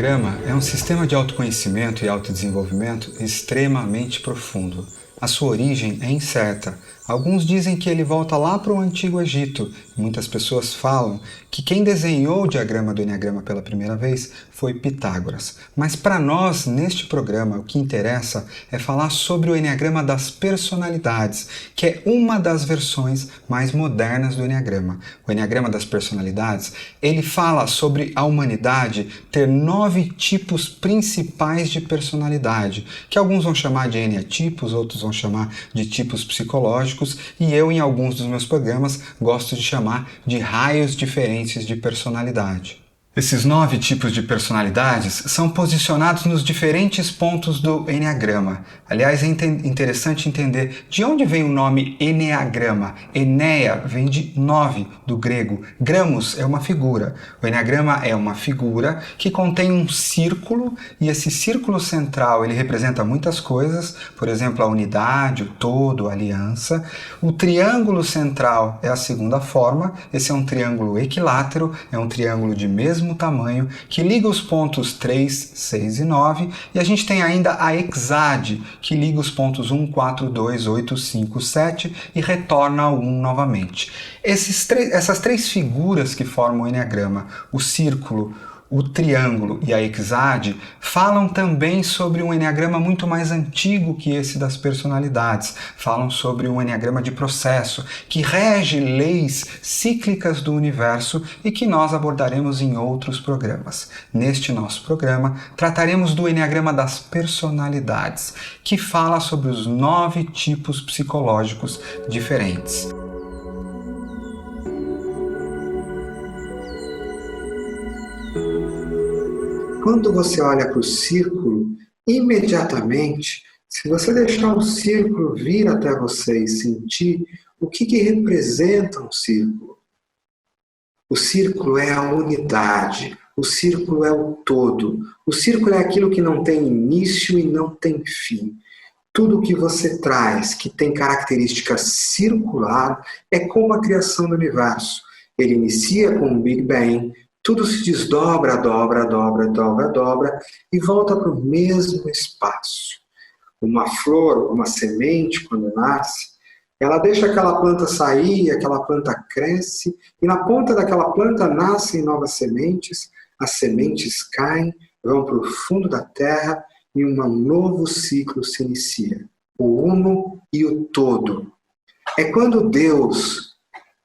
Enneagrama é um sistema de autoconhecimento e autodesenvolvimento extremamente profundo. A sua origem é incerta. Alguns dizem que ele volta lá para o Antigo Egito. Muitas pessoas falam que quem desenhou o diagrama do Enneagrama pela primeira vez foi Pitágoras. Mas para nós, neste programa, o que interessa é falar sobre o Enneagrama das personalidades, que é uma das versões mais modernas do Enneagrama. O Enneagrama das personalidades, ele fala sobre a humanidade ter 9 tipos principais de personalidade, que alguns vão chamar de eneatipos, outros vão chamar de tipos psicológicos, e eu, em alguns dos meus programas, gosto de chamar de raios diferentes de personalidade. Esses 9 tipos de personalidades são posicionados nos diferentes pontos do Enneagrama. Aliás, é interessante entender de onde vem o nome Enneagrama. Enneia vem de 9, do grego. Gramos é uma figura. O Enneagrama é uma figura que contém um círculo, e esse círculo central ele representa muitas coisas, por exemplo, a unidade, o todo, a aliança. O triângulo central é a segunda forma. Esse é um triângulo equilátero, é um triângulo de mesmo tamanho, que liga os pontos 3, 6 e 9, e a gente tem ainda a hexade, que liga os pontos 1, 4, 2, 8, 5, 7 e retorna ao 1 novamente. Essas três figuras que formam o Enneagrama, o círculo, o triângulo e a hexade, falam também sobre um enneagrama muito mais antigo que esse das personalidades. Falam sobre um enneagrama de processo, que rege leis cíclicas do universo e que nós abordaremos em outros programas. Neste nosso programa, trataremos do enneagrama das personalidades, que fala sobre os 9 tipos psicológicos diferentes. Quando você olha para o círculo, imediatamente, se você deixar o círculo vir até você e sentir o que representa um círculo. O círculo é a unidade, o círculo é o todo, o círculo é aquilo que não tem início e não tem fim. Tudo que você traz que tem característica circular é como a criação do universo. Ele inicia com o Big Bang, tudo se desdobra, dobra e volta para o mesmo espaço. Uma flor, uma semente, quando nasce, ela deixa aquela planta sair, aquela planta cresce, e na ponta daquela planta nascem novas sementes, as sementes caem, vão para o fundo da terra e um novo ciclo se inicia. O uno e o todo. É quando Deus,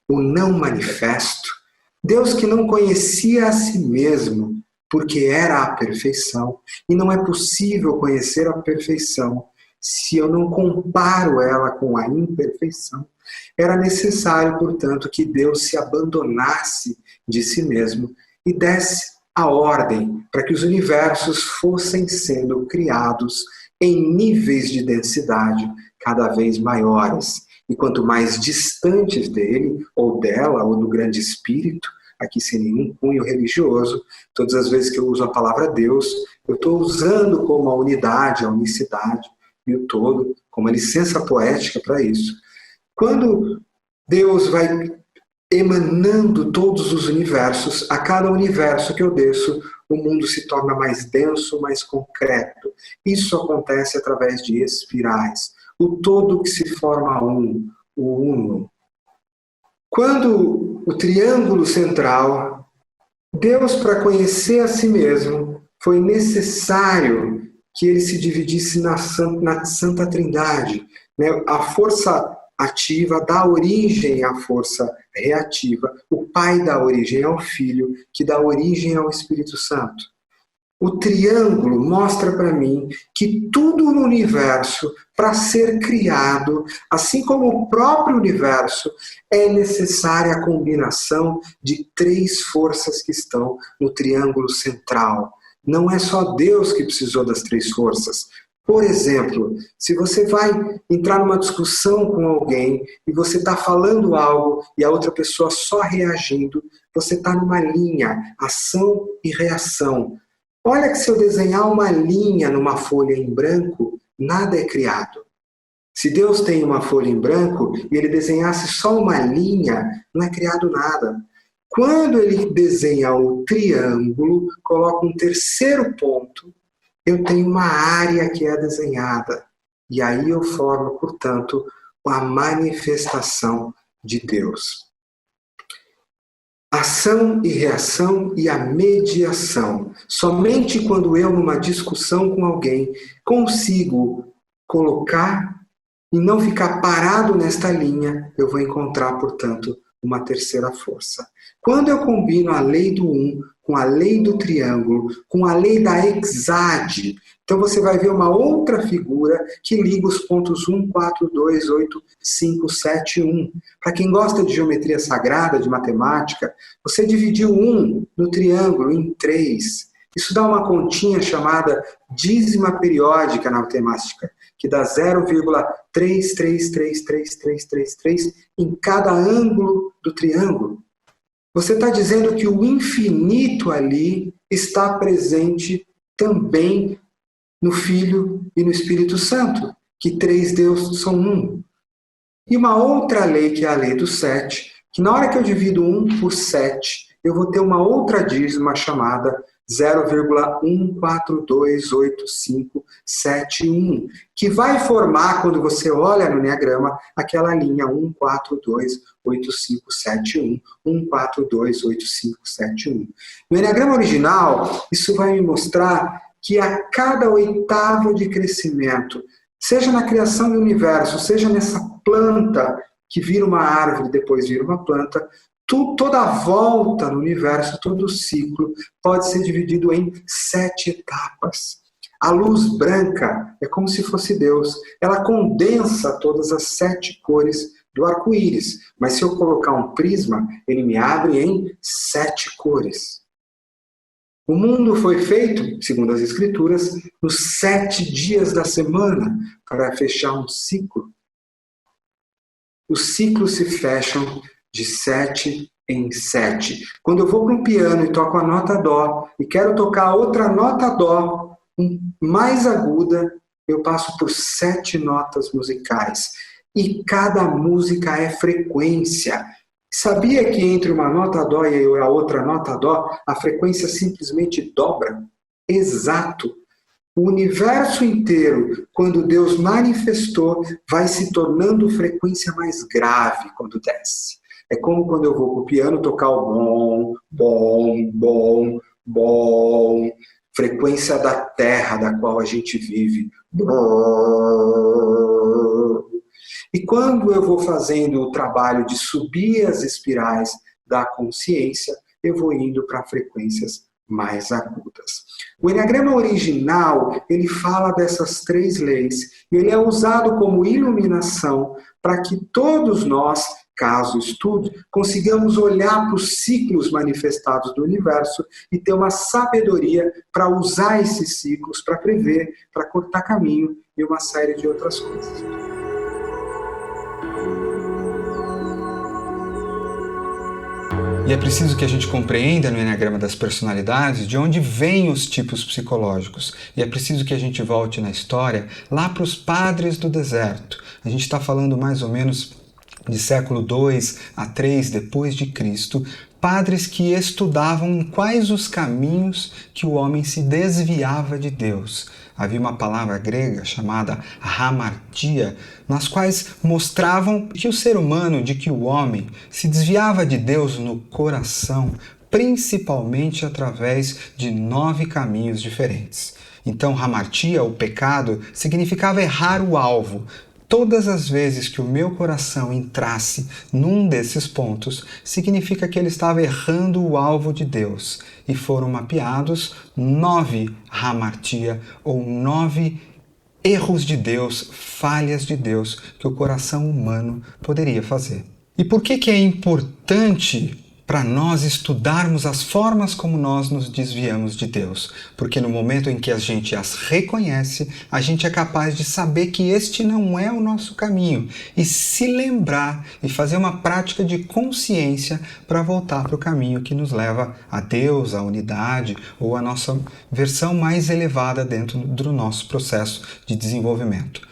o não manifesto, Deus que não conhecia a si mesmo, porque era a perfeição, e não é possível conhecer a perfeição se eu não comparo ela com a imperfeição. Era necessário, portanto, que Deus se abandonasse de si mesmo e desse a ordem para que os universos fossem sendo criados em níveis de densidade cada vez maiores. E quanto mais distantes dele, ou dela, ou do grande espírito, aqui sem nenhum cunho religioso, todas as vezes que eu uso a palavra Deus, eu estou usando como a unidade, a unicidade e o todo, como a licença poética para isso. Quando Deus vai emanando todos os universos, a cada universo que eu desço, o mundo se torna mais denso, mais concreto. Isso acontece através de espirais. O todo que se forma um, o uno. Quando o triângulo central, Deus, para conhecer a si mesmo, foi necessário que ele se dividisse na Santa Trindade. A força ativa dá origem à força reativa. O Pai dá origem ao Filho, que dá origem ao Espírito Santo. O triângulo mostra para mim que tudo no universo, para ser criado, assim como o próprio universo, é necessária a combinação de 3 forças que estão no triângulo central. Não é só Deus que precisou das 3 forças. Por exemplo, se você vai entrar numa discussão com alguém e você está falando algo e a outra pessoa só reagindo, você está numa linha, ação e reação. Olha que se eu desenhar uma linha numa folha em branco, nada é criado. Se Deus tem uma folha em branco e ele desenhasse só uma linha, não é criado nada. Quando ele desenha o triângulo, coloca um terceiro ponto, eu tenho uma área que é desenhada. E aí eu formo, portanto, a manifestação de Deus. Ação e reação e a mediação. Somente quando eu, numa discussão com alguém, consigo colocar e não ficar parado nesta linha, eu vou encontrar, portanto, uma terceira força. Quando eu combino a lei do 1 com a lei do triângulo, com a lei da hexade, então você vai ver uma outra figura que liga os pontos 1, 4, 2, 8, 5, 7, 1. Para quem gosta de geometria sagrada, de matemática, você dividiu 1 no triângulo em 3. Isso dá uma continha chamada dízima periódica na matemática, que dá 0,333333 em cada ângulo do triângulo. Você está dizendo que o infinito ali está presente também no Filho e no Espírito Santo, que 3 deuses são um. E uma outra lei, que é a lei do 7, que na hora que eu divido 1 por 7, eu vou ter uma outra dízima chamada 0,142857,1, que vai formar, quando você olha no Enneagrama, aquela linha 1428571, 1428571. No Enneagrama original, isso vai me mostrar que a cada oitava de crescimento, seja na criação do universo, seja nessa planta que vira uma árvore, depois vira uma planta, toda a volta no universo, todo o ciclo, pode ser dividido em 7 etapas. A luz branca é como se fosse Deus. Ela condensa todas as 7 cores do arco-íris. Mas se eu colocar um prisma, ele me abre em 7 cores. O mundo foi feito, segundo as Escrituras, nos 7 dias da semana, para fechar um ciclo. Os ciclos se fecham de 7 em 7. Quando eu vou para um piano e toco a nota Dó, e quero tocar outra nota Dó, mais aguda, eu passo por 7 notas musicais. E cada música é frequência. Sabia que entre uma nota Dó e a outra nota Dó, a frequência simplesmente dobra? Exato. O universo inteiro, quando Deus manifestou, vai se tornando frequência mais grave quando desce. É como quando eu vou para o piano tocar o bom, bom, bom, bom, frequência da terra da qual a gente vive. E quando eu vou fazendo o trabalho de subir as espirais da consciência, eu vou indo para frequências mais agudas. O Enneagrama original, ele fala dessas 3 leis, e ele é usado como iluminação para que todos nós, caso estude, consigamos olhar para os ciclos manifestados do universo e ter uma sabedoria para usar esses ciclos, para prever, para cortar caminho e uma série de outras coisas. E é preciso que a gente compreenda no Enneagrama das personalidades de onde vêm os tipos psicológicos. E é preciso que a gente volte na história lá para os padres do deserto. A gente está falando mais ou menos de século 2 a 3 depois de Cristo, padres que estudavam em quais os caminhos que o homem se desviava de Deus. Havia uma palavra grega chamada hamartia, nas quais mostravam que o ser humano, de que o homem se desviava de Deus no coração, principalmente através de 9 caminhos diferentes. Então, hamartia, o pecado, significava errar o alvo. Todas as vezes que o meu coração entrasse num desses pontos, significa que ele estava errando o alvo de Deus. E foram mapeados 9 hamartia, ou 9 erros de Deus, falhas de Deus, que o coração humano poderia fazer. E por que é importante para nós estudarmos as formas como nós nos desviamos de Deus? Porque no momento em que a gente as reconhece, a gente é capaz de saber que este não é o nosso caminho e se lembrar e fazer uma prática de consciência para voltar para o caminho que nos leva a Deus, a unidade ou a nossa versão mais elevada dentro do nosso processo de desenvolvimento.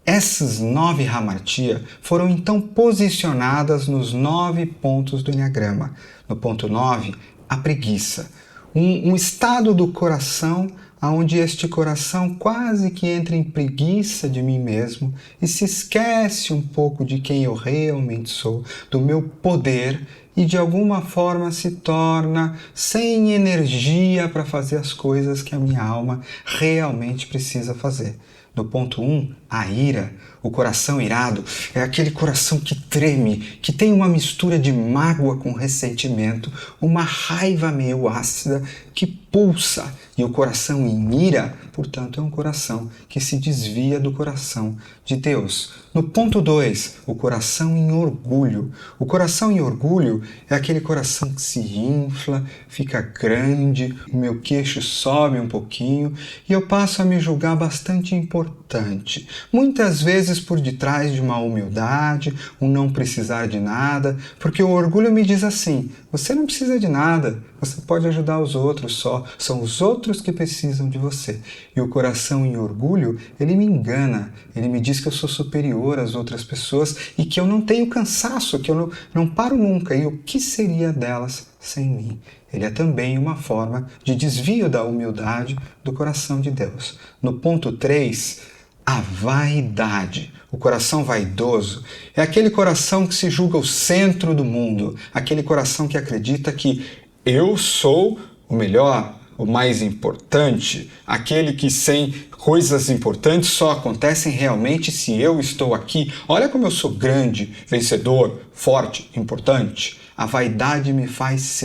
Essas 9 hamartia foram então posicionadas nos 9 pontos do Enneagrama. No ponto 9, a preguiça. Um estado do coração onde este coração quase que entra em preguiça de mim mesmo e se esquece um pouco de quem eu realmente sou, do meu poder, e de alguma forma se torna sem energia para fazer as coisas que a minha alma realmente precisa fazer. No ponto 1, a ira, o coração irado, é aquele coração que treme, que tem uma mistura de mágoa com ressentimento, uma raiva meio ácida que pulsa. E o coração em ira, portanto, é um coração que se desvia do coração de Deus. No ponto 2, o coração em orgulho. O coração em orgulho é aquele coração que se infla, fica grande, o meu queixo sobe um pouquinho e eu passo a me julgar bastante importante. Muitas vezes por detrás de uma humildade, um não precisar de nada, porque o orgulho me diz assim: você não precisa de nada, você pode ajudar os outros só, são os outros que precisam de você. E o coração em orgulho, ele me engana, ele me diz que eu sou superior às outras pessoas e que eu não tenho cansaço, que eu não paro nunca, e o que seria delas sem mim? Ele é também uma forma de desvio da humildade do coração de Deus. No ponto 3, a vaidade. O coração vaidoso é aquele coração que se julga o centro do mundo, aquele coração que acredita que eu sou o melhor, o mais importante, aquele que sem coisas importantes só acontecem realmente se eu estou aqui. Olha como eu sou grande, vencedor, forte, importante. A vaidade me faz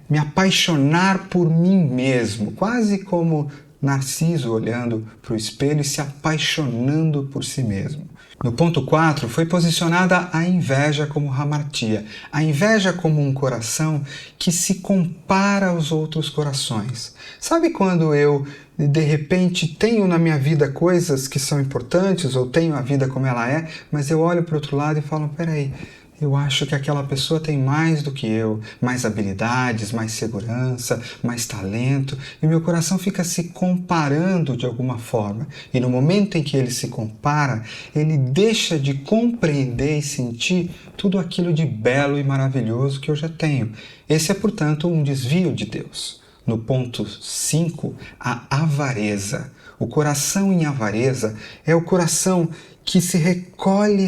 me apaixonar por mim mesmo, quase como Narciso olhando para o espelho e se apaixonando por si mesmo. No ponto 4, foi posicionada a inveja como hamartia. A inveja como um coração que se compara aos outros corações. Sabe quando eu, de repente, tenho na minha vida coisas que são importantes, ou tenho a vida como ela é, mas eu olho para o outro lado e falo: peraí, eu acho que aquela pessoa tem mais do que eu, mais habilidades, mais segurança, mais talento, e meu coração fica se comparando de alguma forma. E no momento em que ele se compara, ele deixa de compreender e sentir tudo aquilo de belo e maravilhoso que eu já tenho. Esse é, portanto, um desvio de Deus. No ponto 5, a avareza. O coração em avareza é o coração que se recolhe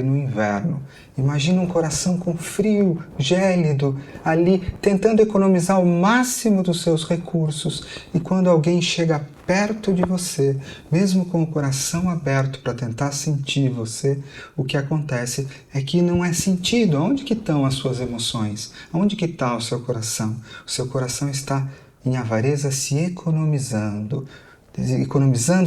no inverno. Imagina um coração com frio, gélido, ali tentando economizar o máximo dos seus recursos. E quando alguém chega perto de você, mesmo com o coração aberto para tentar sentir você, o que acontece é que não é sentido. Onde que estão as suas emoções? Onde que está o seu coração? O seu coração está em avareza, se economizando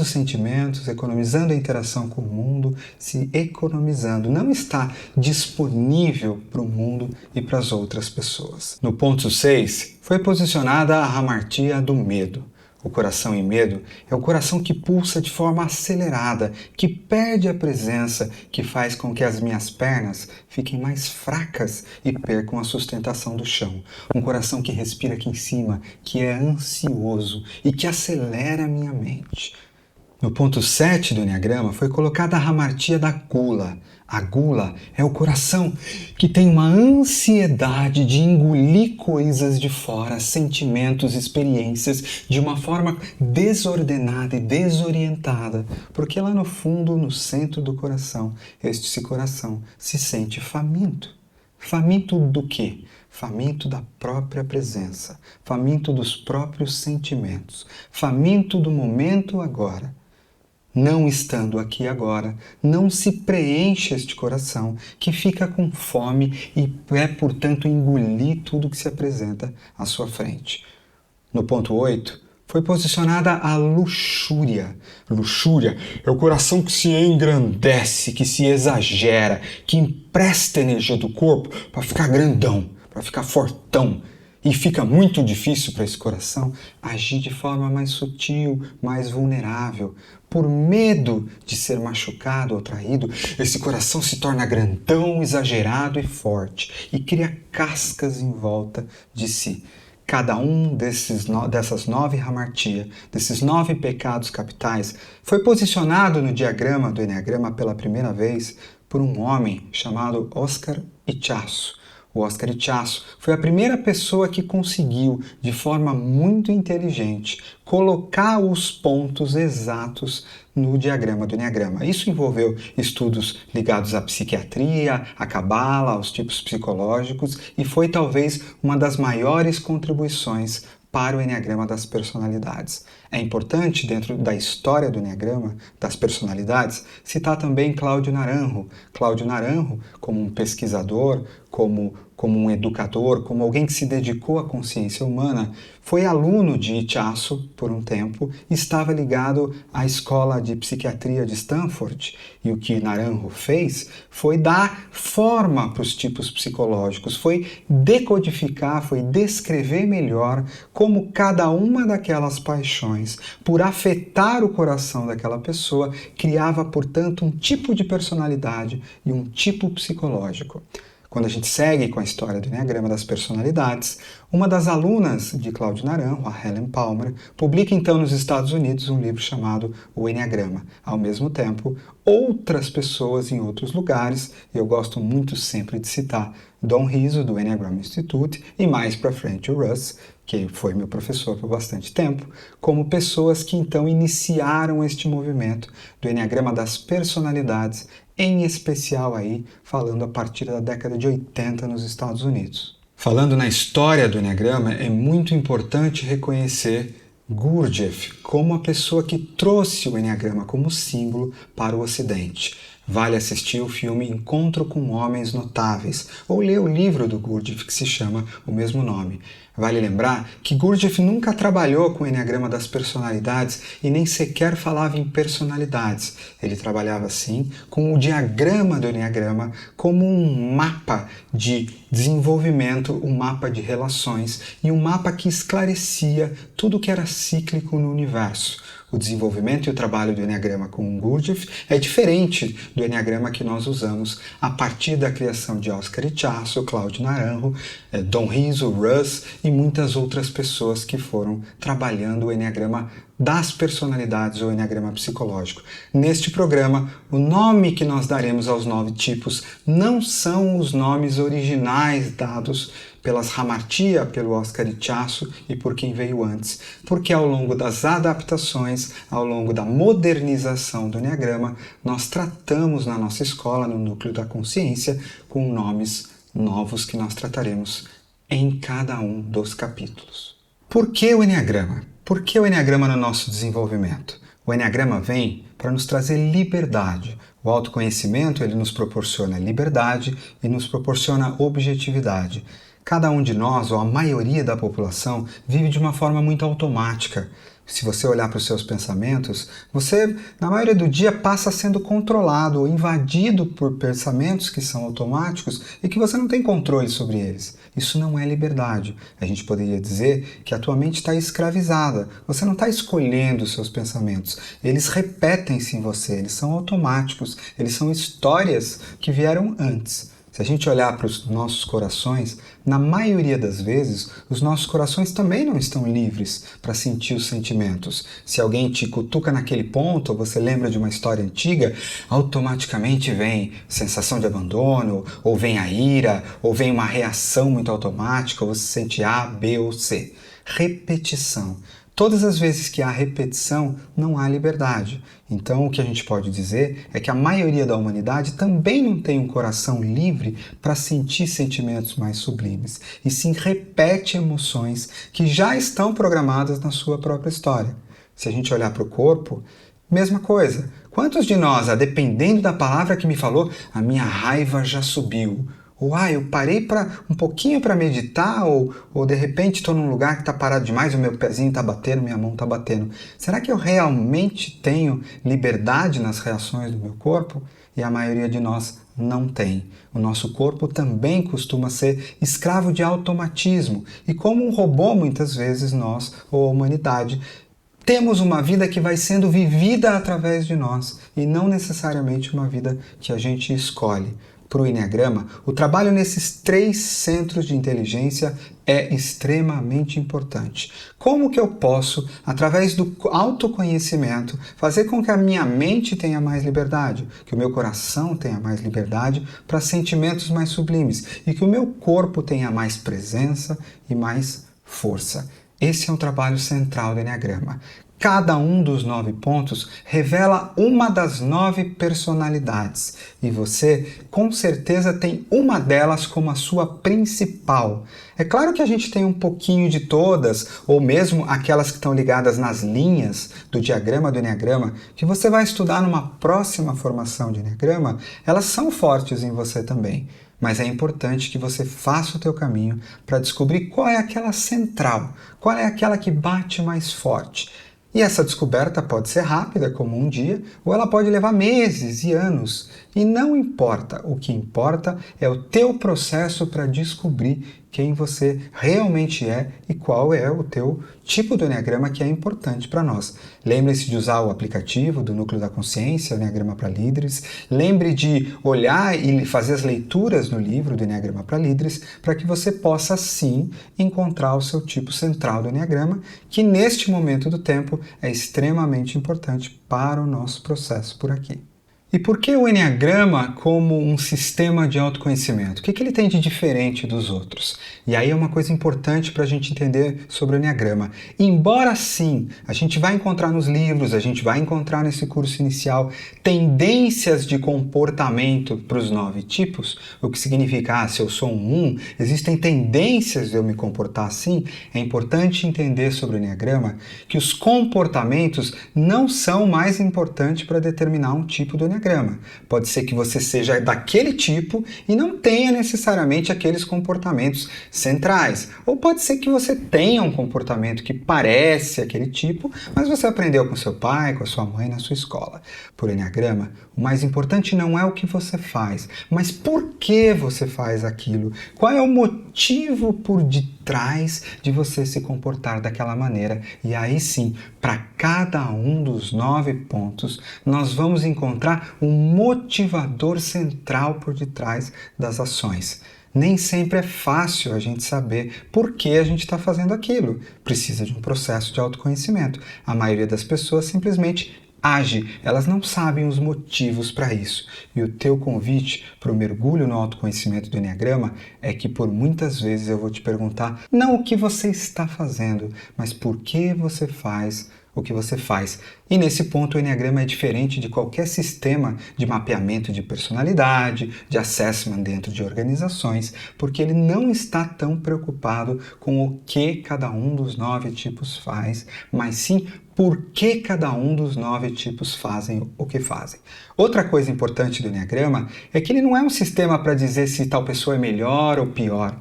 sentimentos, economizando a interação com o mundo, se economizando. Não está disponível para o mundo e para as outras pessoas. No ponto 6, foi posicionada a hamartia do medo. O coração em medo é o coração que pulsa de forma acelerada, que perde a presença, que faz com que as minhas pernas fiquem mais fracas e percam a sustentação do chão. Um coração que respira aqui em cima, que é ansioso e que acelera a minha mente. No ponto 7 do Enneagrama foi colocada a hamartia da gula. A gula é o coração que tem uma ansiedade de engolir coisas de fora, sentimentos, experiências, de uma forma desordenada e desorientada, porque lá no fundo, no centro do coração, este coração se sente faminto. Faminto do quê? Faminto da própria presença, faminto dos próprios sentimentos, faminto do momento agora. Não estando aqui agora, não se preenche este coração, que fica com fome e é, portanto, engolir tudo que se apresenta à sua frente. No ponto 8, foi posicionada a luxúria. Luxúria é o coração que se engrandece, que se exagera, que empresta energia do corpo para ficar grandão, para ficar fortão. E fica muito difícil para esse coração agir de forma mais sutil, mais vulnerável. Por medo de ser machucado ou traído, esse coração se torna grandão, exagerado e forte e cria cascas em volta de si. Cada um dessas 9 hamartia, desses 9 pecados capitais, foi posicionado no diagrama do Eneagrama pela primeira vez por um homem chamado Oscar Ichazo. O Oscar Ichazo foi a primeira pessoa que conseguiu, de forma muito inteligente, colocar os pontos exatos no diagrama do Eneagrama. Isso envolveu estudos ligados à psiquiatria, à cabala, aos tipos psicológicos e foi talvez uma das maiores contribuições para o Eneagrama das personalidades. É importante, dentro da história do Eneagrama das personalidades, citar também Cláudio Naranjo. Cláudio Naranjo, como um pesquisador, como um educador, como alguém que se dedicou à consciência humana, foi aluno de Ichazo por um tempo e estava ligado à escola de psiquiatria de Stanford. E o que Naranjo fez foi dar forma para os tipos psicológicos, foi decodificar, foi descrever melhor como cada uma daquelas paixões, por afetar o coração daquela pessoa, criava, portanto, um tipo de personalidade e um tipo psicológico. Quando a gente segue com a história do Eneagrama das personalidades, uma das alunas de Cláudio Naranjo, a Helen Palmer, publica então nos Estados Unidos um livro chamado O Eneagrama. Ao mesmo tempo, outras pessoas em outros lugares, e eu gosto muito sempre de citar Don Rizzo, do Enneagram Institute, e mais para frente o Russ, que foi meu professor por bastante tempo, como pessoas que então iniciaram este movimento do Eneagrama das personalidades, em especial aí falando a partir da década de 80 nos Estados Unidos. Falando na história do Eneagrama, é muito importante reconhecer Gurdjieff como a pessoa que trouxe o Eneagrama como símbolo para o Ocidente. Vale assistir o filme Encontro com Homens Notáveis, ou ler o livro do Gurdjieff que se chama o mesmo nome. Vale lembrar que Gurdjieff nunca trabalhou com o Eneagrama das personalidades e nem sequer falava em personalidades. Ele trabalhava, sim, com o diagrama do Eneagrama como um mapa de desenvolvimento, um mapa de relações e um mapa que esclarecia tudo que era cíclico no universo. O desenvolvimento e o trabalho do Eneagrama com Gurdjieff é diferente do Eneagrama que nós usamos a partir da criação de Oscar Ichazo, Cláudio Naranjo, Don Rizzo, Russ e muitas outras pessoas que foram trabalhando o Eneagrama das personalidades ou Eneagrama psicológico. Neste programa, o nome que nós daremos aos 9 tipos não são os nomes originais dados pelas hamartia, pelo Oscar Ichazo e por quem veio antes, porque ao longo das adaptações, ao longo da modernização do Eneagrama, nós tratamos na nossa escola, no Núcleo da Consciência, com nomes novos que nós trataremos em cada um dos capítulos. Por que o Eneagrama? Por que o Eneagrama no nosso desenvolvimento? O Eneagrama vem para nos trazer liberdade. O autoconhecimento ele nos proporciona liberdade e nos proporciona objetividade. Cada um de nós, ou a maioria da população, vive de uma forma muito automática. Se você olhar para os seus pensamentos, você, na maioria do dia, passa sendo controlado ou invadido por pensamentos que são automáticos e que você não tem controle sobre eles. Isso não é liberdade. A gente poderia dizer que a tua mente está escravizada. Você não está escolhendo os seus pensamentos. Eles repetem-se em você, eles são automáticos, eles são histórias que vieram antes. Se a gente olhar para os nossos corações, na maioria das vezes, os nossos corações também não estão livres para sentir os sentimentos. Se alguém te cutuca naquele ponto, ou você lembra de uma história antiga, automaticamente vem sensação de abandono, ou vem a ira, ou vem uma reação muito automática, ou você sente A, B ou C. Repetição. Todas as vezes que há repetição, não há liberdade. Então, o que a gente pode dizer é que a maioria da humanidade também não tem um coração livre para sentir sentimentos mais sublimes, e sim repete emoções que já estão programadas na sua própria história. Se a gente olhar para o corpo, mesma coisa. Quantos de nós, dependendo da palavra que me falou, a minha raiva já subiu? Ou eu parei um pouquinho para meditar, ou de repente estou num lugar que está parado demais, o meu pezinho está batendo, minha mão está batendo. Será que eu realmente tenho liberdade nas reações do meu corpo? E a maioria de nós não tem. O nosso corpo também costuma ser escravo de automatismo. E como um robô, muitas vezes nós, ou a humanidade, temos uma vida que vai sendo vivida através de nós e não necessariamente uma vida que a gente escolhe. Para o Eneagrama, o trabalho nesses 3 centros de inteligência é extremamente importante. Como que eu posso, através do autoconhecimento, fazer com que a minha mente tenha mais liberdade, que o meu coração tenha mais liberdade para sentimentos mais sublimes e que o meu corpo tenha mais presença e mais força? Esse é um trabalho central do Eneagrama. Cada um dos 9 pontos revela uma das 9 personalidades e você, com certeza, tem uma delas como a sua principal. É claro que a gente tem um pouquinho de todas, ou mesmo aquelas que estão ligadas nas linhas do diagrama do Eneagrama, que você vai estudar numa próxima formação de Eneagrama, elas são fortes em você também. Mas é importante que você faça o teu caminho para descobrir qual é aquela central, qual é aquela que bate mais forte. E essa descoberta pode ser rápida, como um dia, ou ela pode levar meses e anos. E não importa, o que importa é o teu processo para descobrir quem você realmente é e qual é o teu tipo do Eneagrama que é importante para nós. Lembre-se de usar o aplicativo do Núcleo da Consciência, Eneagrama para Líderes. Lembre de olhar e fazer as leituras no livro do Eneagrama para Líderes para que você possa, sim, encontrar o seu tipo central do Eneagrama, que neste momento do tempo é extremamente importante para o nosso processo por aqui. E por que o Eneagrama como um sistema de autoconhecimento? O que ele tem de diferente dos outros? E aí é uma coisa importante para a gente entender sobre o Eneagrama. Embora sim, a gente vai encontrar nos livros, a gente vai encontrar nesse curso inicial tendências de comportamento para os 9 tipos, o que significa, se eu sou um 1, existem tendências de eu me comportar assim, é importante entender sobre o Eneagrama que os comportamentos não são mais importantes para determinar um tipo do Eneagrama. Pode ser que você seja daquele tipo e não tenha necessariamente aqueles comportamentos centrais. Ou pode ser que você tenha um comportamento que parece aquele tipo, mas você aprendeu com seu pai, com a sua mãe na sua escola. Por Eneagrama, o mais importante não é o que você faz, mas por que você faz aquilo. Qual é o motivo por detrás de você se comportar daquela maneira. E aí sim, para cada um dos 9 pontos, nós vamos encontrar um motivador central por detrás das ações. Nem sempre é fácil a gente saber por que a gente está fazendo aquilo. Precisa de um processo de autoconhecimento. A maioria das pessoas simplesmente age, elas não sabem os motivos para isso. E o teu convite para o mergulho no autoconhecimento do Eneagrama é que por muitas vezes eu vou te perguntar não o que você está fazendo, mas por que você faz o que você faz. E nesse ponto o Eneagrama é diferente de qualquer sistema de mapeamento de personalidade, de assessment dentro de organizações, porque ele não está tão preocupado com o que cada um dos 9 tipos faz, mas sim por que cada um dos 9 tipos fazem o que fazem. Outra coisa importante do Eneagrama é que ele não é um sistema para dizer se tal pessoa é melhor ou pior.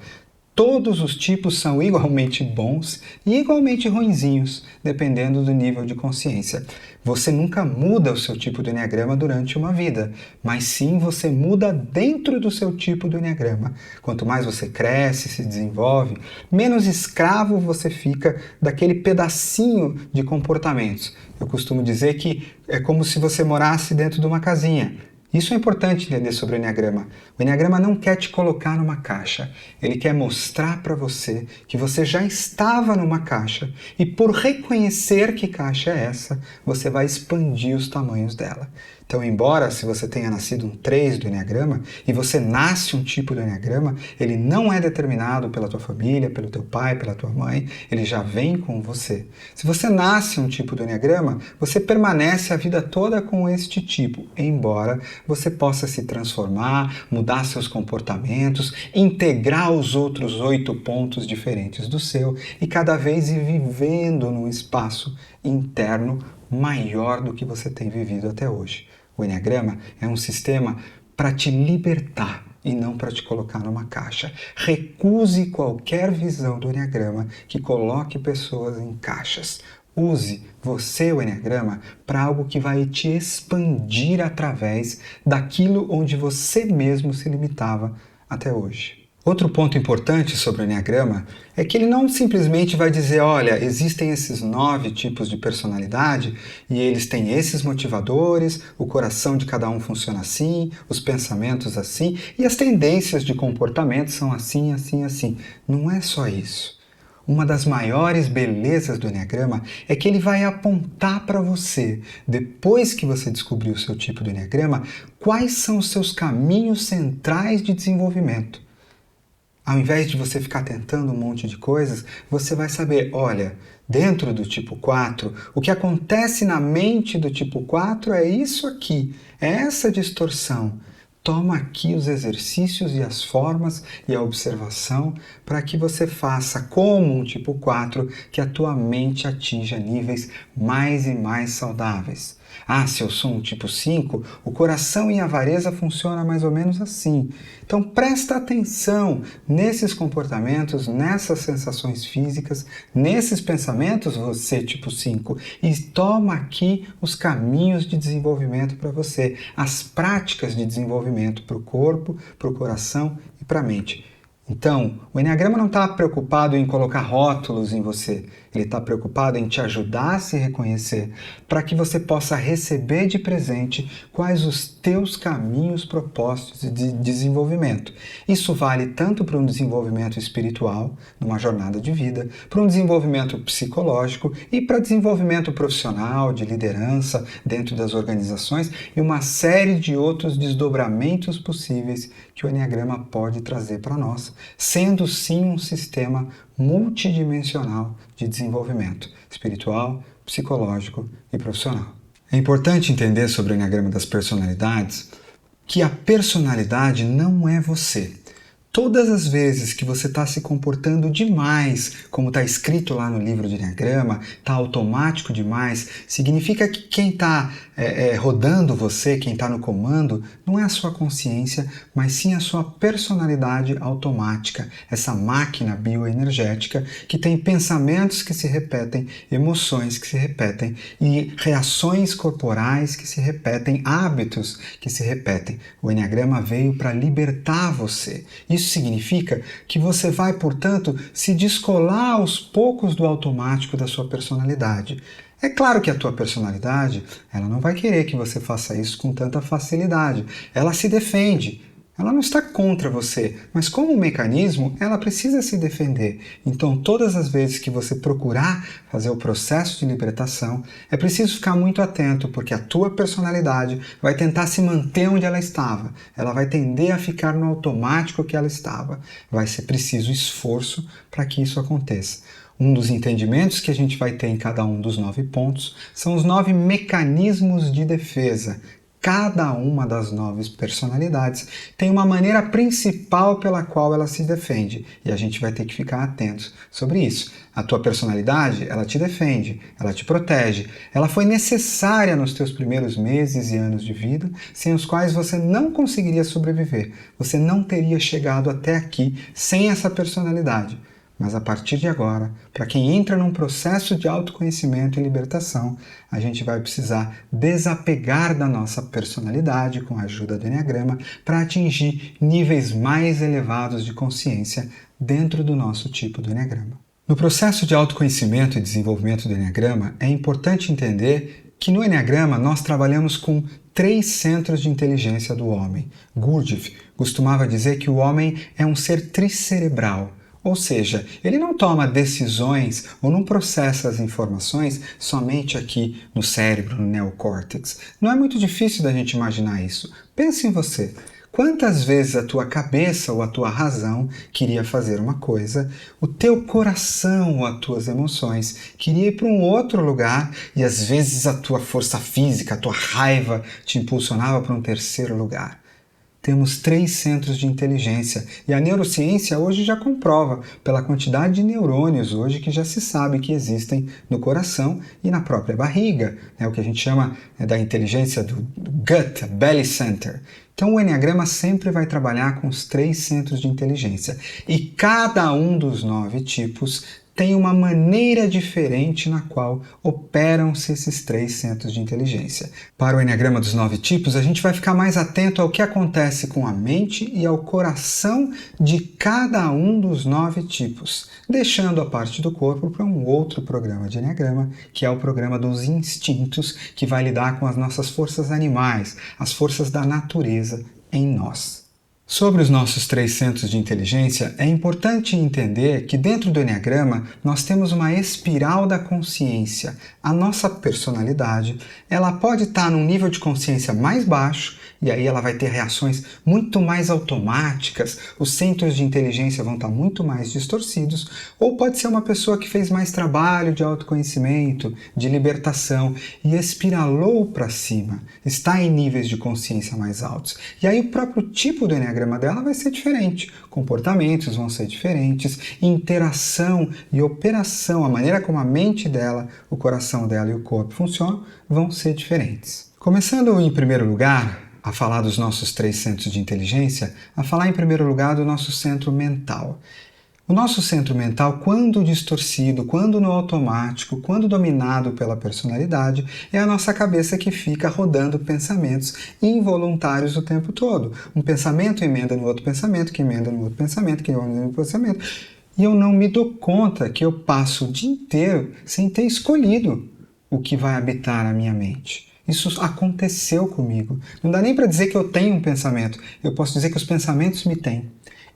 Todos os tipos são igualmente bons e igualmente ruinzinhos, dependendo do nível de consciência. Você nunca muda o seu tipo do Eneagrama durante uma vida, mas sim você muda dentro do seu tipo do Eneagrama. Quanto mais você cresce, se desenvolve, menos escravo você fica daquele pedacinho de comportamentos. Eu costumo dizer que é como se você morasse dentro de uma casinha. Isso é importante entender sobre o Eneagrama. O Eneagrama não quer te colocar numa caixa. Ele quer mostrar para você que você já estava numa caixa e por reconhecer que caixa é essa, você vai expandir os tamanhos dela. Então, embora se você tenha nascido um 3 do Eneagrama e você nasce um tipo do Eneagrama, ele não é determinado pela tua família, pelo teu pai, pela tua mãe, ele já vem com você. Se você nasce um tipo do Eneagrama, você permanece a vida toda com este tipo, embora você possa se transformar, mudar seus comportamentos, integrar os outros 8 pontos diferentes do seu e cada vez ir vivendo num espaço interno maior do que você tem vivido até hoje. O Eneagrama é um sistema para te libertar e não para te colocar numa caixa. Recuse qualquer visão do Eneagrama que coloque pessoas em caixas. Use você, o Eneagrama, para algo que vai te expandir através daquilo onde você mesmo se limitava até hoje. Outro ponto importante sobre o Eneagrama é que ele não simplesmente vai dizer, olha, existem esses 9 tipos de personalidade e eles têm esses motivadores, o coração de cada um funciona assim, os pensamentos assim e as tendências de comportamento são assim, assim, assim. Não é só isso. Uma das maiores belezas do Eneagrama é que ele vai apontar para você, depois que você descobrir o seu tipo do Eneagrama, quais são os seus caminhos centrais de desenvolvimento. Ao invés de você ficar tentando um monte de coisas, você vai saber, olha, dentro do tipo 4, o que acontece na mente do tipo 4 é isso aqui, é essa distorção. Toma aqui os exercícios e as formas e a observação para que você faça como um tipo 4, que a tua mente atinja níveis mais e mais saudáveis. Ah, se eu sou um tipo 5, o coração e a avareza funcionam mais ou menos assim. Então presta atenção nesses comportamentos, nessas sensações físicas, nesses pensamentos, você tipo 5, e toma aqui os caminhos de desenvolvimento para você, as práticas de desenvolvimento para o corpo, para o coração e para a mente. Então, o Eneagrama não está preocupado em colocar rótulos em você, ele está preocupado em te ajudar a se reconhecer, para que você possa receber de presente quais os teus caminhos propostos de desenvolvimento. Isso vale tanto para um desenvolvimento espiritual, numa jornada de vida, para um desenvolvimento psicológico e para desenvolvimento profissional, de liderança dentro das organizações e uma série de outros desdobramentos possíveis que o Eneagrama pode trazer para nós, sendo sim um sistema multidimensional de desenvolvimento espiritual, psicológico e profissional. É importante entender sobre o Eneagrama das personalidades que a personalidade não é você. Todas as vezes que você está se comportando demais, como está escrito lá no livro de Eneagrama, está automático demais, significa que quem está rodando você, quem está no comando, não é a sua consciência, mas sim a sua personalidade automática, essa máquina bioenergética que tem pensamentos que se repetem, emoções que se repetem e reações corporais que se repetem, hábitos que se repetem. O Eneagrama veio para libertar você. Isso significa que você vai, portanto, se descolar aos poucos do automático da sua personalidade. É claro que a tua personalidade, ela não vai querer que você faça isso com tanta facilidade. Ela se defende. Ela não está contra você, mas como mecanismo, ela precisa se defender. Então, todas as vezes que você procurar fazer o processo de libertação, é preciso ficar muito atento, porque a tua personalidade vai tentar se manter onde ela estava. Ela vai tender a ficar no automático que ela estava. Vai ser preciso esforço para que isso aconteça. Um dos entendimentos que a gente vai ter em cada um dos 9 pontos são os 9 mecanismos de defesa. Cada uma das 9 personalidades tem uma maneira principal pela qual ela se defende, e a gente vai ter que ficar atentos sobre isso. A tua personalidade, ela te defende, ela te protege, ela foi necessária nos teus primeiros meses e anos de vida, sem os quais você não conseguiria sobreviver, você não teria chegado até aqui sem essa personalidade. Mas a partir de agora, para quem entra num processo de autoconhecimento e libertação, a gente vai precisar desapegar da nossa personalidade com a ajuda do Eneagrama para atingir níveis mais elevados de consciência dentro do nosso tipo do Eneagrama. No processo de autoconhecimento e desenvolvimento do Eneagrama, é importante entender que no Eneagrama nós trabalhamos com 3 centros de inteligência do homem. Gurdjieff costumava dizer que o homem é um ser tricerebral. Ou seja, ele não toma decisões ou não processa as informações somente aqui no cérebro, no neocórtex. Não é muito difícil da gente imaginar isso. Pense em você. Quantas vezes a tua cabeça ou a tua razão queria fazer uma coisa, o teu coração ou as tuas emoções queria ir para um outro lugar e às vezes a tua força física, a tua raiva te impulsionava para um terceiro lugar. Temos 3 centros de inteligência e a neurociência hoje já comprova pela quantidade de neurônios hoje que já se sabe que existem no coração e na própria barriga, o que a gente chama da inteligência do gut, belly center. Então o Eneagrama sempre vai trabalhar com os 3 centros de inteligência e cada um dos 9 tipos tem uma maneira diferente na qual operam-se esses 3 centros de inteligência. Para o Eneagrama dos 9 tipos, a gente vai ficar mais atento ao que acontece com a mente e ao coração de cada um dos 9 tipos, deixando a parte do corpo para um outro programa de Eneagrama, que é o programa dos instintos, que vai lidar com as nossas forças animais, as forças da natureza em nós. Sobre os nossos 3 centros de inteligência, é importante entender que dentro do Eneagrama nós temos uma espiral da consciência. A nossa personalidade, ela pode estar num nível de consciência mais baixo, e aí ela vai ter reações muito mais automáticas, os centros de inteligência vão estar muito mais distorcidos, ou pode ser uma pessoa que fez mais trabalho de autoconhecimento, de libertação, e espiralou para cima, está em níveis de consciência mais altos. E aí o próprio tipo do Eneagrama dela vai ser diferente, comportamentos vão ser diferentes, interação e operação, a maneira como a mente dela, o coração dela e o corpo funcionam, vão ser diferentes. Começando em primeiro lugar a falar dos nossos 3 centros de inteligência, a falar em primeiro lugar do nosso centro mental. O nosso centro mental, quando distorcido, quando no automático, quando dominado pela personalidade, é a nossa cabeça que fica rodando pensamentos involuntários o tempo todo. Um pensamento emenda no outro pensamento, que emenda no outro pensamento, que emenda no outro pensamento. E eu não me dou conta que eu passo o dia inteiro sem ter escolhido o que vai habitar a minha mente. Isso aconteceu comigo. Não dá nem para dizer que eu tenho um pensamento. Eu posso dizer que os pensamentos me têm.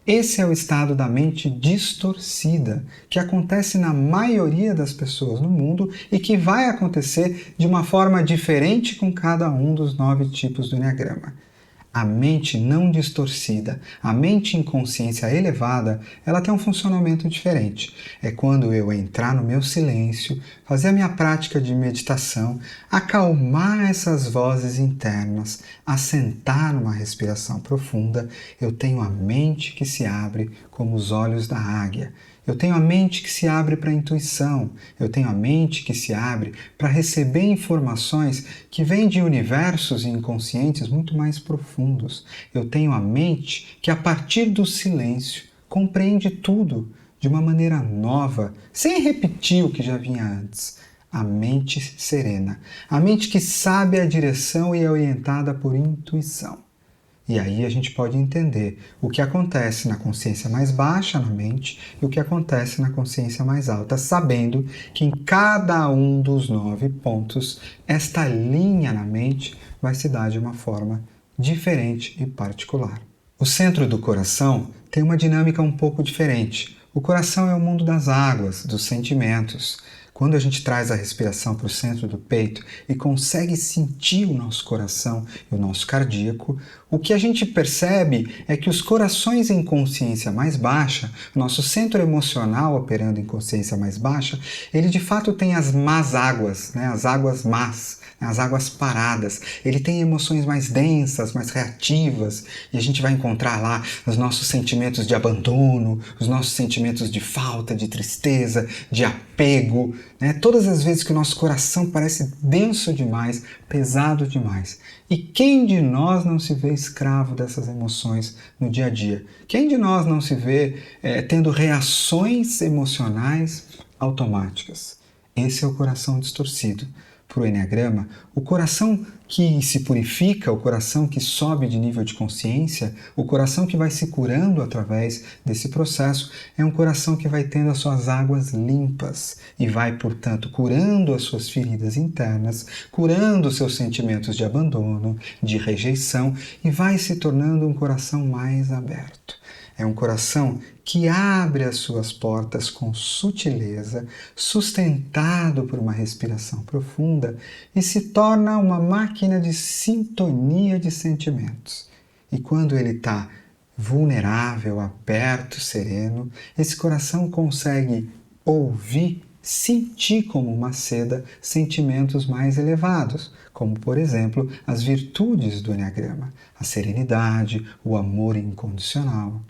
Esse é o estado da mente distorcida, que acontece na maioria das pessoas no mundo e que vai acontecer de uma forma diferente com cada um dos 9 tipos do Eneagrama. A mente não distorcida, a mente em consciência elevada, ela tem um funcionamento diferente. É quando eu entrar no meu silêncio, fazer a minha prática de meditação, acalmar essas vozes internas, assentar numa respiração profunda, eu tenho a mente que se abre como os olhos da águia. Eu tenho a mente que se abre para a intuição, eu tenho a mente que se abre para receber informações que vêm de universos inconscientes muito mais profundos. Eu tenho a mente que, a partir do silêncio, compreende tudo de uma maneira nova, sem repetir o que já vinha antes. A mente serena, a mente que sabe a direção e é orientada por intuição. E aí a gente pode entender o que acontece na consciência mais baixa na mente e o que acontece na consciência mais alta, sabendo que em cada um dos 9 pontos, esta linha na mente vai se dar de uma forma diferente e particular. O centro do coração tem uma dinâmica um pouco diferente. O coração é o mundo das águas, dos sentimentos. Quando a gente traz a respiração para o centro do peito e consegue sentir o nosso coração e o nosso cardíaco, o que a gente percebe é que os corações em consciência mais baixa, o nosso centro emocional operando em consciência mais baixa, ele de fato tem as más águas, as águas más, as águas paradas. Ele tem emoções mais densas, mais reativas, e a gente vai encontrar lá os nossos sentimentos de abandono, os nossos sentimentos de falta, de tristeza, de apego, todas as vezes que o nosso coração parece denso demais, pesado demais. E quem de nós não se vê escravo dessas emoções no dia a dia? Quem de nós não se vê tendo reações emocionais automáticas? Esse é o coração distorcido. Para o Eneagrama, o coração que se purifica, o coração que sobe de nível de consciência, o coração que vai se curando através desse processo, é um coração que vai tendo as suas águas limpas e vai, portanto, curando as suas feridas internas, curando os seus sentimentos de abandono, de rejeição e vai se tornando um coração mais aberto. É um coração que abre as suas portas com sutileza, sustentado por uma respiração profunda e se torna uma máquina de sintonia de sentimentos. E quando ele está vulnerável, aberto, sereno, esse coração consegue ouvir, sentir como uma seda sentimentos mais elevados, como, por exemplo, as virtudes do Eneagrama, a serenidade, o amor incondicional.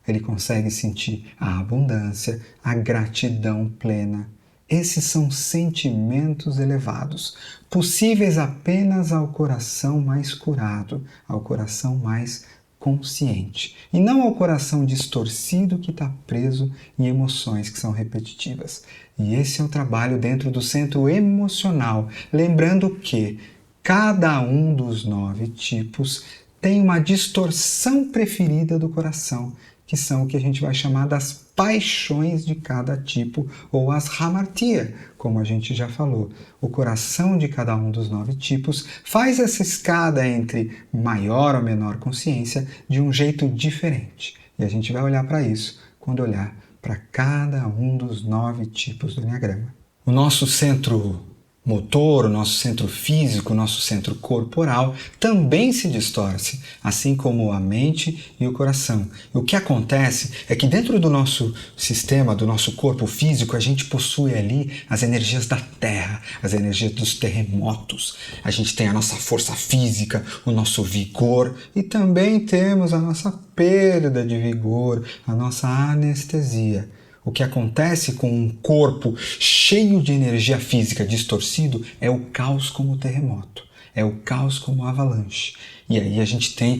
Ele consegue sentir a abundância, a gratidão plena. Esses são sentimentos elevados, possíveis apenas ao coração mais curado, ao coração mais consciente, e não ao coração distorcido que está preso em emoções que são repetitivas. E esse é o trabalho dentro do centro emocional, lembrando que cada um dos 9 tipos tem uma distorção preferida do coração, que são o que a gente vai chamar das paixões de cada tipo, ou as hamartia, como a gente já falou. O coração de cada um dos 9 tipos faz essa escada entre maior ou menor consciência de um jeito diferente. E a gente vai olhar para isso quando olhar para cada um dos 9 tipos do Enneagrama. O nosso centro motor, o nosso centro físico, o nosso centro corporal também se distorce, assim como a mente e o coração. E o que acontece é que dentro do nosso sistema, do nosso corpo físico, a gente possui ali as energias da terra, as energias dos terremotos. A gente tem a nossa força física, o nosso vigor e também temos a nossa perda de vigor, a nossa anestesia. O que acontece com um corpo cheio de energia física distorcido é o caos como o terremoto, é o caos como a avalanche. E aí a gente tem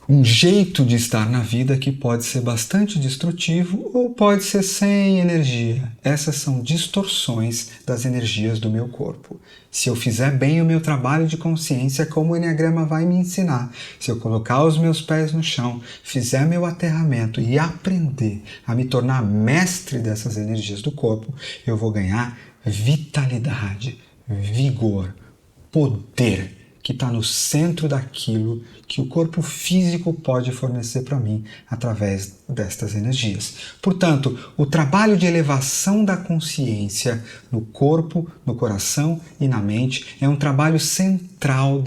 um jeito de estar na vida que pode ser bastante destrutivo ou pode ser sem energia. Essas são distorções das energias do meu corpo. Se eu fizer bem o meu trabalho de consciência, como o Enneagrama vai me ensinar, se eu colocar os meus pés no chão, fizer meu aterramento e aprender a me tornar mestre dessas energias do corpo, eu vou ganhar vitalidade, vigor, poder, que está no centro daquilo que o corpo físico pode fornecer para mim através destas energias. Portanto, o trabalho de elevação da consciência no corpo, no coração e na mente é um trabalho central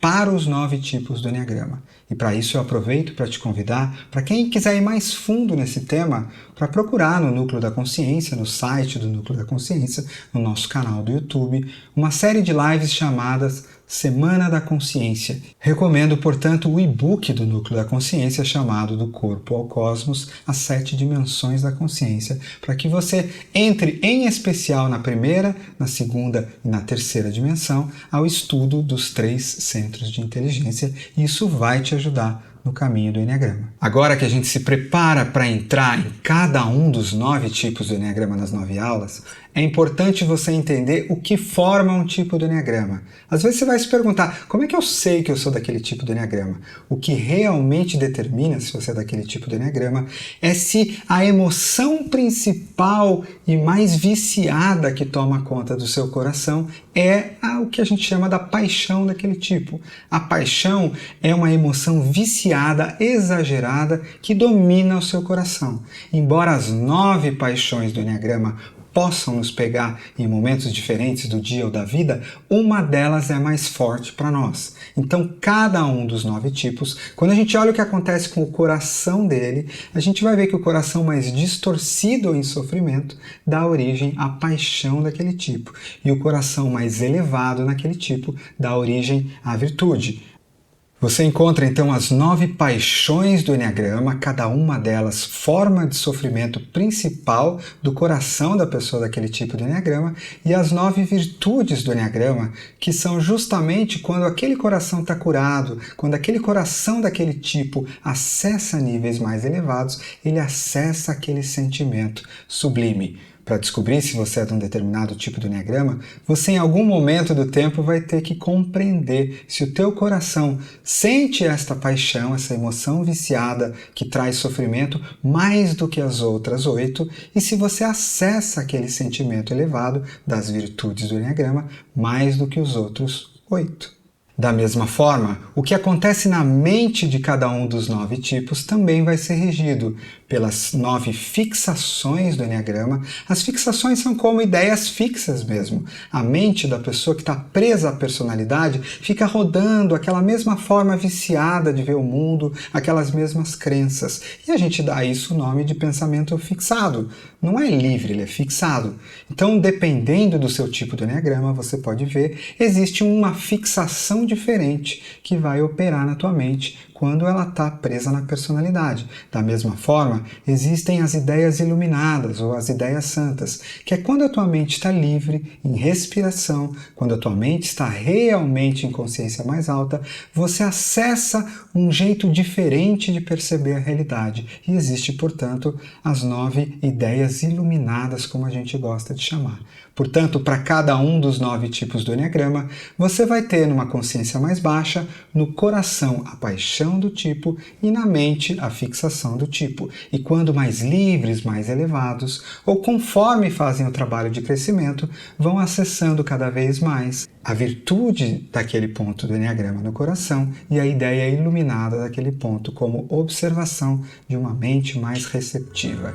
para os 9 tipos do Enneagrama. E para isso eu aproveito para te convidar, para quem quiser ir mais fundo nesse tema, para procurar no Núcleo da Consciência, no site do Núcleo da Consciência, no nosso canal do YouTube, uma série de lives chamadas Semana da Consciência. Recomendo, portanto, o e-book do Núcleo da Consciência chamado Do Corpo ao Cosmos, as 7 dimensões da consciência, para que você entre em especial na primeira, na segunda e na terceira dimensão ao estudo dos 3 centros de inteligência, e isso vai te ajudar no caminho do Enneagrama. Agora que a gente se prepara para entrar em cada um dos 9 tipos do Enneagrama nas 9 aulas, é importante você entender o que forma um tipo do Enneagrama. Às vezes você vai se perguntar, como é que eu sei que eu sou daquele tipo do Enneagrama? O que realmente determina se você é daquele tipo do Enneagrama é se a emoção principal e mais viciada que toma conta do seu coração é o que a gente chama da paixão daquele tipo. A paixão é uma emoção viciada, exagerada, que domina o seu coração. Embora as 9 paixões do Enneagrama possam nos pegar em momentos diferentes do dia ou da vida, uma delas é mais forte para nós. Então, cada um dos 9 tipos, quando a gente olha o que acontece com o coração dele, a gente vai ver que o coração mais distorcido ou em sofrimento dá origem à paixão daquele tipo. E o coração mais elevado naquele tipo dá origem à virtude. Você encontra então as 9 paixões do Enneagrama, cada uma delas forma de sofrimento principal do coração da pessoa daquele tipo de Enneagrama, e as 9 virtudes do Enneagrama, que são justamente quando aquele coração está curado, quando aquele coração daquele tipo acessa níveis mais elevados, ele acessa aquele sentimento sublime. Para descobrir se você é de um determinado tipo de Enneagrama, você em algum momento do tempo vai ter que compreender se o teu coração sente esta paixão, essa emoção viciada que traz sofrimento mais do que as outras 8, e se você acessa aquele sentimento elevado das virtudes do Enneagrama mais do que os outros 8. Da mesma forma, o que acontece na mente de cada um dos 9 tipos também vai ser regido pelas 9 fixações do Enneagrama. As fixações são como ideias fixas mesmo. A mente da pessoa que está presa à personalidade fica rodando aquela mesma forma viciada de ver o mundo, aquelas mesmas crenças. E a gente dá isso o nome de pensamento fixado. Não é livre, ele é fixado. Então, dependendo do seu tipo de Enneagrama, você pode ver, existe uma fixação diferente que vai operar na tua mente quando ela está presa na personalidade. Da mesma forma, existem as ideias iluminadas ou as ideias santas, que é quando a tua mente está livre, em respiração, quando a tua mente está realmente em consciência mais alta, você acessa um jeito diferente de perceber a realidade. E existe, portanto, as 9 ideias iluminadas, como a gente gosta de chamar. Portanto, para cada um dos 9 tipos do Eneagrama, você vai ter numa consciência mais baixa, no coração a paixão do tipo e na mente a fixação do tipo. E quando mais livres, mais elevados, ou conforme fazem o trabalho de crescimento, vão acessando cada vez mais a virtude daquele ponto do Eneagrama no coração e a ideia iluminada daquele ponto como observação de uma mente mais receptiva.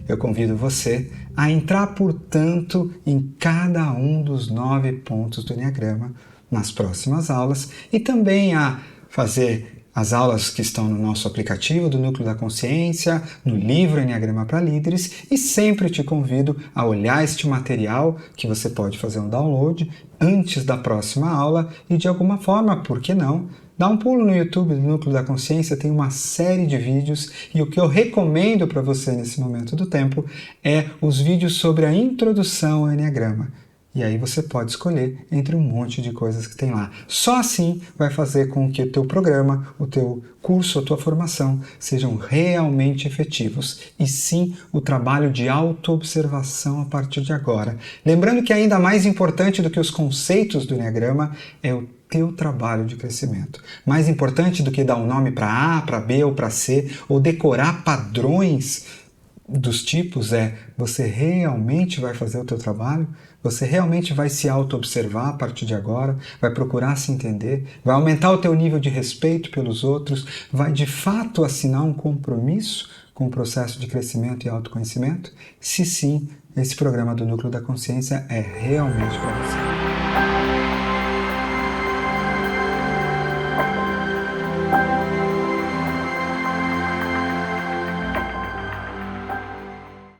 Eu convido você a entrar, portanto, em cada um dos 9 pontos do Eneagrama nas próximas aulas e também a fazer as aulas que estão no nosso aplicativo do Núcleo da Consciência, no livro Eneagrama para Líderes, e sempre te convido a olhar este material, que você pode fazer um download antes da próxima aula e, de alguma forma, por que não, dá um pulo no YouTube do Núcleo da Consciência, tem uma série de vídeos e o que eu recomendo para você nesse momento do tempo é os vídeos sobre a introdução ao Eneagrama. E aí você pode escolher entre um monte de coisas que tem lá. Só assim vai fazer com que o teu programa, o teu curso, a tua formação sejam realmente efetivos. E sim, o trabalho de autoobservação a partir de agora. Lembrando que ainda mais importante do que os conceitos do Eneagrama é o teu trabalho de crescimento. Mais importante do que dar um nome para A, para B ou para C, ou decorar padrões dos tipos é você realmente vai fazer o teu trabalho? Você realmente vai se auto-observar a partir de agora? Vai procurar se entender? Vai aumentar o teu nível de respeito pelos outros? Vai de fato assinar um compromisso com o processo de crescimento e autoconhecimento? Se sim, esse programa do Núcleo da Consciência é realmente para você.